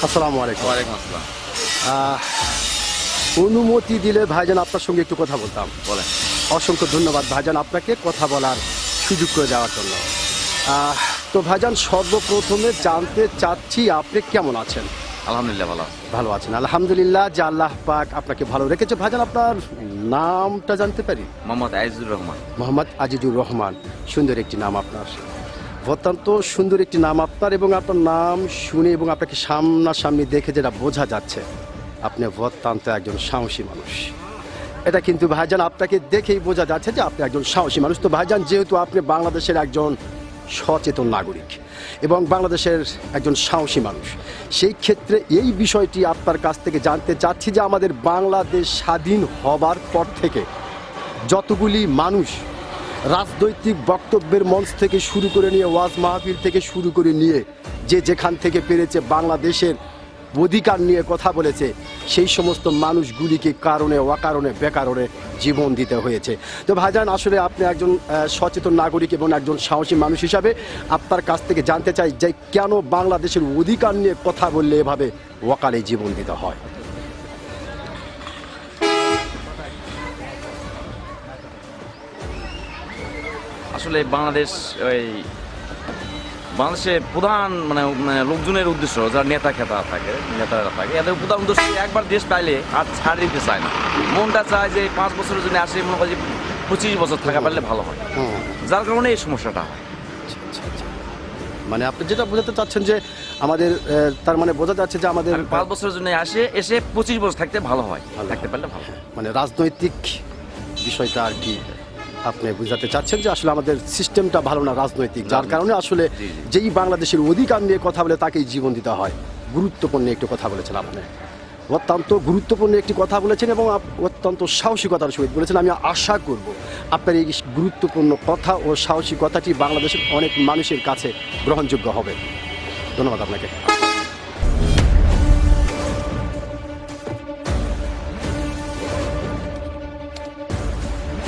আসসালামু আলাইকুম। ওয়ালাইকুম আসসালাম। অনুমতি দিলে ভাইজান আপনার সঙ্গে একটু কথা বলতাম। বলেন। অসংখ্য ধন্যবাদ ভাইজান আপনাকে কথা বলার সুযোগ করে দেওয়ার জন্য। তো ভাইজান সর্বপ্রথমে জানতে চাচ্ছি আপনি কেমন আছেন? আলহামদুলিল্লাহ ভালো আছি। ভালো আছেন আলহামদুলিল্লাহ, যে আল্লাহ পাক আপনাকে ভালো রেখেছে। ভাইজান আপনার নামটা জানতে পারি? মোহাম্মদ আজিজুর রহমান। মোহাম্মদ আজিজুর রহমান, সুন্দর একটি নাম আপনার, অত্যন্ত সুন্দর একটি নাম আপনার। এবং আপনার নাম শুনে এবং আপনাকে সামনাসামনি দেখে যেটা বোঝা যাচ্ছে আপনি অত্যন্ত একজন সাহসী মানুষ। এটা কিন্তু ভাইজান আপনাকে দেখেই বোঝা যাচ্ছে যে আপনি একজন সাহসী মানুষ। তো ভাইজান, যেহেতু আপনি বাংলাদেশের একজন সচেতন নাগরিক এবং বাংলাদেশের একজন সাহসী মানুষ, সেই ক্ষেত্রে এই বিষয়টি আপনার কাছ থেকে জানতে চাচ্ছি যে আমাদের বাংলাদেশ স্বাধীন হবার পর থেকে যতগুলি মানুষ রাজনৈতিক বক্তব্যের মঞ্চ থেকে শুরু করে নিয়ে ওয়াজ মাহফিল থেকে শুরু করে নিয়ে যে যেখান থেকে পেরেছে বাংলাদেশের অধিকার নিয়ে কথা বলেছে, সেই সমস্ত মানুষগুলিকে কারণে অকারণে বেকারণে জীবন দিতে হয়েছে। তো ভাইজান, আসলে আপনি একজন সচেতন নাগরিক এবং একজন সাহসী মানুষ হিসাবে আপনার কাছ থেকে জানতে চাই যে কেন বাংলাদেশের অধিকার নিয়ে কথা বললে এভাবে অকালে জীবন দিতে হয়? আসলে বাংলাদেশে প্রধান লোকজনের উদ্দেশ্য, যারা নেতারা থাকে এদের প্রধান উদ্দেশ্য একবার দেশ পাইলে আর ছাড় দিতে চায় না। মনটা চায় যে 5 বছরের জন্য আসে, মনে হয় যে 25 বছর থাকা পারলে ভালো হয়। যার কারণে এই সমস্যাটা হয়। মানে আপনি যেটা বোঝাতে চাচ্ছেন যে আমাদের তার মানে বোঝা যাচ্ছে যে আমাদের 5 বছরের জন্য এসে 25 বছর থাকতে ভালো হয়, থাকতে পারলে ভালো হয়। মানে রাজনৈতিক বিষয়টা আর কি আপনি বুঝাতে চাচ্ছেন যে আসলে আমাদের সিস্টেমটা ভালো না, রাজনৈতিক, যার কারণে আসলে যেই বাংলাদেশের অধিকার নিয়ে কথা বলে তাকেই জীবন দিতে হয়। গুরুত্বপূর্ণ একটি কথা বলেছেন আপনি, অত্যন্ত গুরুত্বপূর্ণ একটি কথা বলেছেন এবং অত্যন্ত সাহসিকতার সহিত বলেছেন। আমি আশা করব আপনার এই গুরুত্বপূর্ণ কথা ও সাহসী কথাটি বাংলাদেশের অনেক মানুষের কাছে গ্রহণযোগ্য হবে। ধন্যবাদ আপনাকে।